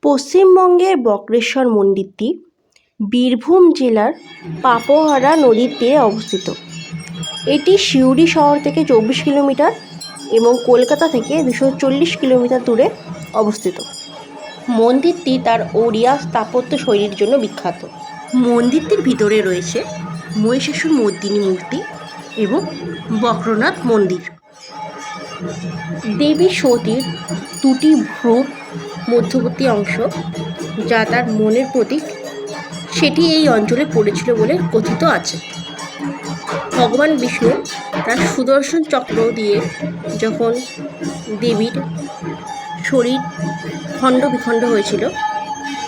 পশ্চিমবঙ্গের বক্রেশ্বর মন্দিরটি বীরভূম জেলার পাপোহারা নদীর তীরে অবস্থিত। এটি সিউড়ি শহর থেকে 24 কিলোমিটার এবং কলকাতা থেকে 240 কিলোমিটার দূরে অবস্থিত। মন্দিরটি তার ওড়িয়া স্থাপত্য শৈলীর জন্য বিখ্যাত। মন্দিরটির ভিতরে রয়েছে মহিষাসুর মর্দিনী মূর্তি এবং বক্রনাথ মন্দির। দেবী সতীর দুটি ভ্রূর মধ্যবর্তী অংশ, যা তার মনের প্রতীক, সেটি এই অঞ্চলে পড়েছিল বলে কথিত আছে। ভগবান বিষ্ণু তার সুদর্শন চক্র দিয়ে যখন দেবীর শরীর খণ্ড বিখণ্ড হয়েছিল,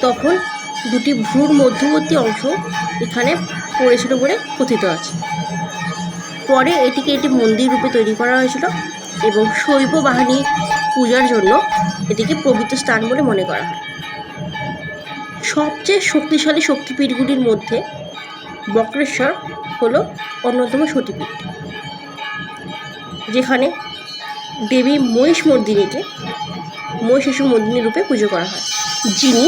তখন দুটি ভ্রূর মধ্যবর্তী অংশ এখানে পড়েছিল বলে কথিত আছে। পরে এটিকে একটি মন্দির রূপে তৈরি করা হয়েছিল এবং শৈব বাহিনী পূজার জন্য এটিকে পবিত্র স্থান বলে মনে করা হয়। সবচেয়ে শক্তিশালী শক্তিপীঠগুলির মধ্যে বক্রেশ্বর হল অন্যতম সতীপীঠ, যেখানে দেবী মহিষমর্দিনীকে মহিষাসুর মর্দিনী রূপে পুজো করা হয়, যিনি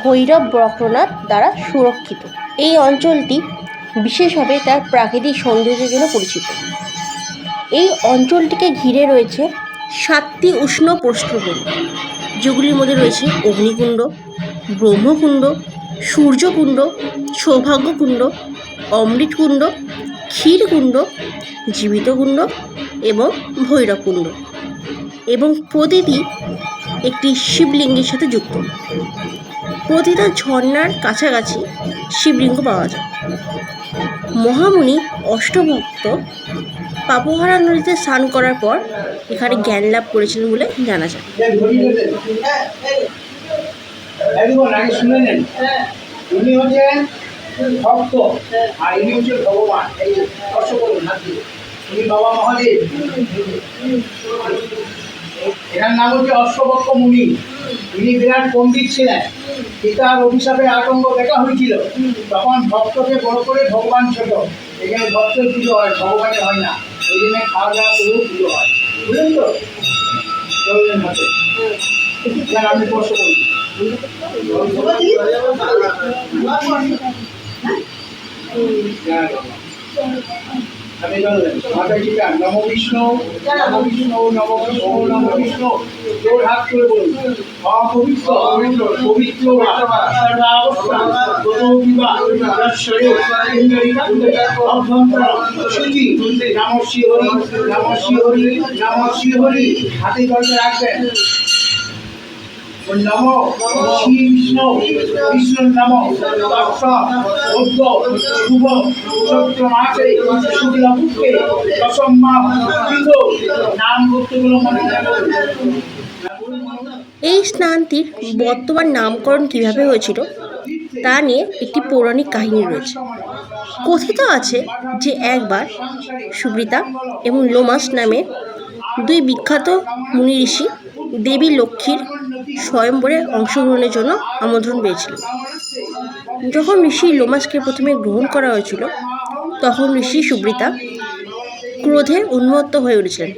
ভৈরব বক্রনাথ দ্বারা সুরক্ষিত। এই অঞ্চলটি বিশেষভাবে তার প্রাকৃতিক সৌন্দর্যের জন্য পরিচিত। এই অঞ্চলটিকে ঘিরে রয়েছে 7টি উষ্ণ প্রস্রবণ, যেগুলির মধ্যে রয়েছে অগ্নিকুণ্ড, ব্রহ্মকুণ্ড, সূর্যকুণ্ড, সৌভাগ্যকুণ্ড, অমৃতকুণ্ড, ক্ষীরকুণ্ড, জীবিতকুণ্ড এবং ভৈরবকুণ্ড, এবং প্রতিটি একটি শিবলিঙ্গের সাথে যুক্ত। প্রতিটা ঝর্ণার কাছাকাছি শিবলিঙ্গ পাওয়া যায়। মহামুনি অষ্টভক্ত পাপোহারা নদীতে স্নান করার পর এখানে জ্ঞান লাভ করেছিলেন বলে জানা যায়। এনার নাম হচ্ছে অশ্ববক্ষ মুনি। ইনি বিরাট পণ্ডিত ছিলেন। পিতার অভিশাপে আতঙ্ক দেখা হয়েছিল, তখন ভক্তকে বড় করে ভগবান ছোট। এখানে ভক্তের পুজো হয়, ভগবানের হয় না। ওই জন্য খাওয়া দাওয়া করেও পুজো হয়, বুঝলেন তো? চললেন হাতে আমি প্রশ্ন করি। নম বিষ্ণু, নম বিষ্ণু, নম বিষ্ণু, নম বিষ্ণু। জোর হাত করে বলুন। অপবিত্র পবিত্র শুচি নম শ্রী হরি, নম শ্রী হরি, নম শ্রী হরি। হাতে জলটা রাখবেন। নম শ্রী বিষ্ণু, বিষ্ণুর নম শুভ চৈত্র মাসে শুক্লপক্ষে দশমা তিথি নাম ভক্তগুলো মনে রাখবেন। এই স্নানটির বর্তমান নামকরণ কিভাবে হয়েছিল তা নিয়ে একটি পৌরাণিক কাহিনী রয়েছে। কথিত আছে যে একবার সুব্রতা এবং লোমাস নামে দুই বিখ্যাত মুনি ঋষি দেবী লক্ষ্মীর স্বয়ম্বরে অংশগ্রহণের জন্য আমন্ত্রণ পেয়েছিল। যখন ঋষি লোমাসকে প্রথমে গ্রহণ করা হয়েছিল, তখন ঋষি সুব্রতা ক্রোধে উন্মত্ত হয়ে উঠেছিলেন।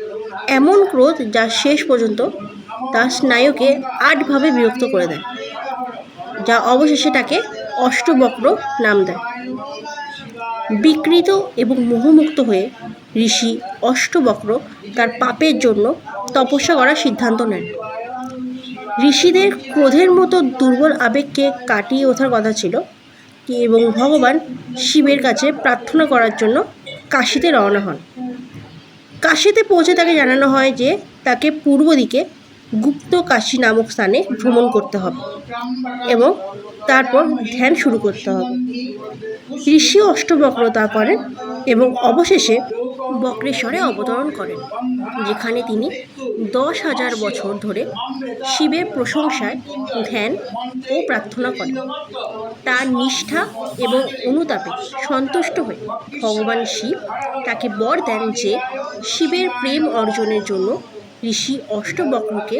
এমন ক্রোধ যা শেষ পর্যন্ত তার স্নায়ুকে 8 ভাবে বিভক্ত করে দেয়, যা অবশেষে তাকে অষ্টবক্র নাম দেয়। বিকৃত এবং মোহমুক্ত হয়ে ঋষি অষ্টবক্র তার পাপের জন্য তপস্যা করার সিদ্ধান্ত নেন। ঋষিদের ক্রোধের মতো দুর্বল আবেগকে কাটিয়ে ওঠার কথা ছিল এবং ভগবান শিবের কাছে প্রার্থনা করার জন্য কাশীতে রওনা হন। কাশীতে পৌঁছে তাকে জানানো হয় যে তাকে পূর্ব দিকে গুপ্ত কাশী নামক স্থানে ভ্রমণ করতে হবে এবং তারপর ধ্যান শুরু করতে হবে। ঋষি অষ্টবক্র তা করেন এবং অবশেষে বক্রেশ্বরে অবতরণ করেন, যেখানে তিনি 10,000 বছর ধরে শিবের প্রশংসায় ধ্যান ও প্রার্থনা করেন। তার নিষ্ঠা এবং অনুতাপে সন্তুষ্ট হয়ে ভগবান শিব তাকে বর দেন যে শিবের প্রেম অর্জনের জন্য ঋষি অষ্টবক্রকে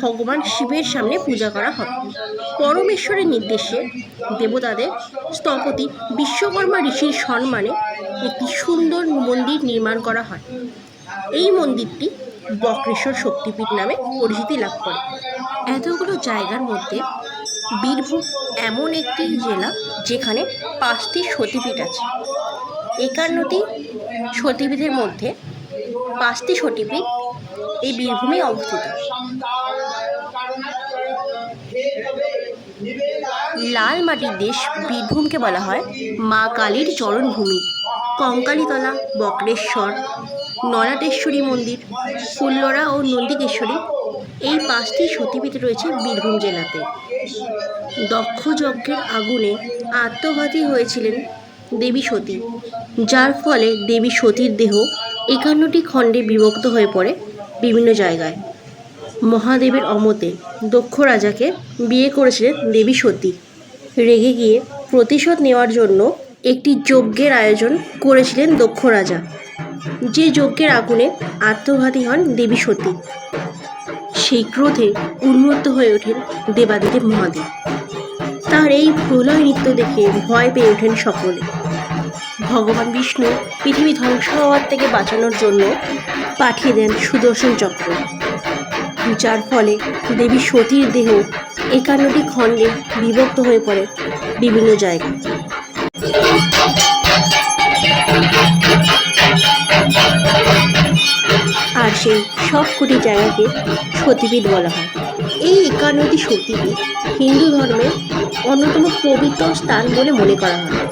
ভগবান শিবের সামনে পূজা করা হবে। পরমেশ্বরের নির্দেশে দেবতাদের স্থপতি বিশ্বকর্মা ঋষির সম্মানে একটি সুন্দর মন্দির নির্মাণ করা হয়। এই মন্দিরটি বক্রেশ্বর শক্তিপীঠ নামে পরিচিতি লাভ করে। এতগুলো জায়গার মধ্যে বীরভূম এমন একটি জেলা যেখানে 5টি সতীপীঠ আছে। 51টি সতীপীঠের মধ্যে 5টি সতীপীঠ এই বীরভূমে অবস্থিত। লাল মাটির দেশ বীরভূমকে বলা হয় মা কালীর চরণভূমি। কঙ্কালীতলা, বক্রেশ্বর, নলাটেশ্বরী মন্দির, ফুল্লরা ও নন্দিকেশ্বরী এই 5টি সতীপীঠ রয়েছে বীরভূম জেলাতে। দক্ষ যজ্ঞের আগুনে আত্মঘাতী হয়েছিলেন দেবী সতী, যার ফলে দেবী সতীর দেহ 51টি খণ্ডে বিভক্ত হয়ে পড়ে বিভিন্ন জায়গায়। মহাদেবের অমতে দক্ষ রাজাকে বিয়ে করেছিলেন দেবী সতী। রেগে গিয়ে প্রতিশোধ নেওয়ার জন্য একটি যজ্ঞের আয়োজন করেছিলেন দক্ষ রাজা, যে যজ্ঞের আগুনে আত্মঘাতী হন দেবী সতী। সেই ক্রোধে উন্মত্ত হয়ে ওঠেন দেবাদিদেব মহাদেব। তার এই প্রলয় নৃত্য দেখে ভয় পেয়ে ওঠেন সকলে। ভগবান বিষ্ণু পৃথিবী ধ্বংস হওয়ার থেকে বাঁচানোর জন্য পাঠিয়ে দেন সুদর্শন চক্র, যার ফলে দেবী সতীর দেহ 51টি খণ্ডে বিভক্ত হয়ে পড়ে বিভিন্ন জায়গায়। আর সেই সবকটি জায়গাকে সতীপীঠ বলা হয়। এই 51টি সতীপীঠ হিন্দু ধর্মের অন্যতম পবিত্র স্থান বলে মনে করা হয়।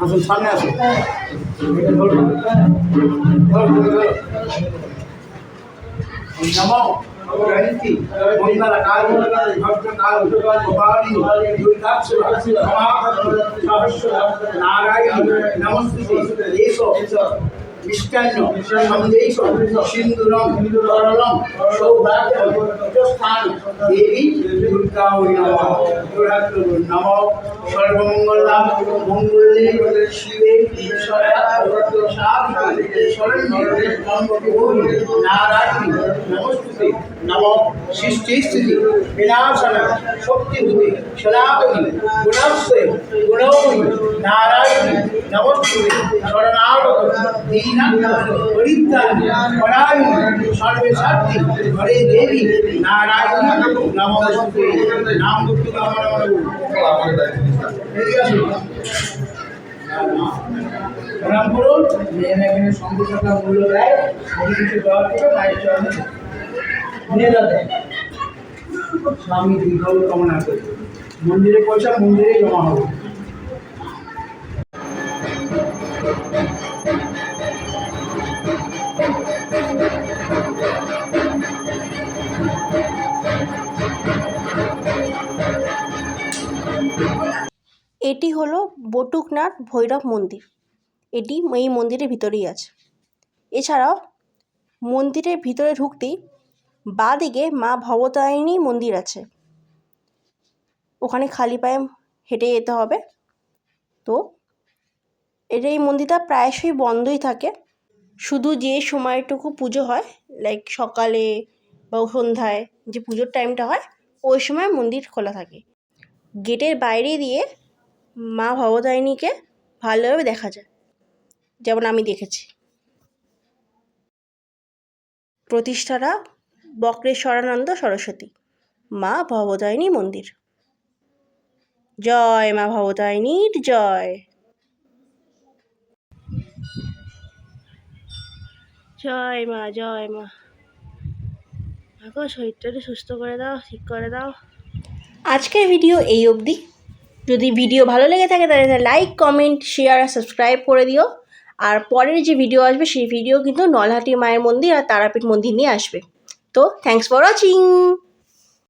আসুন সামনে আসুন এটা ধরুন নমো গ্রহন্তি মঙ্গল কাল ভক্ত কাল গোপালী দুর্গাক্ষ সহস্র নারায়ণ নমস্তে এসো মিষ্টান্ন সন্দেশ সিন্দুরম তরলম সৌভাগ্য স্থান দেবী দুর্গা নম সর্বমঙ্গলা মঙ্গলে শিবে নারায়ণ নমস্তে নম সৃষ্টি স্থিতি বিনাশন শক্তিভূতি সনাতনী গুণাশ্রয় গুণময়ী নারায়ণ নমস্তে শরণাগত দীনানাথ পরিত্রাণী পরায়ণ সর্বশক্তি হরে দেবী নারায়ণ নমস্তে নাম দুঃখিত আমার প্রণাম করুন মেয়েরা এখানে সঙ্গে সঙ্গে মূল্য দেয় কিছু দেওয়ার থেকে মায়ের চরণে মেয়েরা দেয় স্বামী দীর্ঘ কামনা করে মন্দিরে পয়সা মন্দিরে জমা হবে। এটি হলো বটুকনাথ ভৈরব মন্দির। এটি এই মন্দিরের ভিতরেই আছে। এছাড়াও মন্দিরের ভিতরে ঢুকতেই বাঁ দিকে মা ভবতারিণী মন্দির আছে, ওখানে খালি পায়ে হেঁটে যেতে হবে। তো এই মন্দিরটা প্রায়শই বন্ধই থাকে, শুধু যে সময়টুকু পুজো হয় লাইক সকালে বা সন্ধ্যায় যে পুজোর টাইমটা হয় ওই সময় মন্দির খোলা থাকে। গেটের বাইরে দিয়ে মা ভবতারিণীকে ভালোভাবে দেখা যায়, যেমন আমি দেখেছি। প্রতিষ্ঠাতা বক্রেশ্বরানন্দ সরস্বতী, মা ভবতারিণী মন্দির। জয় মা ভবতারিণীর জয়। জয় মা, জয় মা। দেখো শরীরটা সুস্থ করে দাও, ঠিক করে দাও। আজকের ভিডিও এই অবধি। যদি ভিডিও ভালো লেগে থাকে তাহলে লাইক, কমেন্ট, শেয়ার আর সাবস্ক্রাইব করে দিও। আর পরের যে ভিডিও আসবে সেই ভিডিও কিন্তু নলহাটি মায়ের মন্দির আর তারাপীঠ মন্দির নিয়ে আসবে। তো থ্যাংকস ফর ওয়াচিং।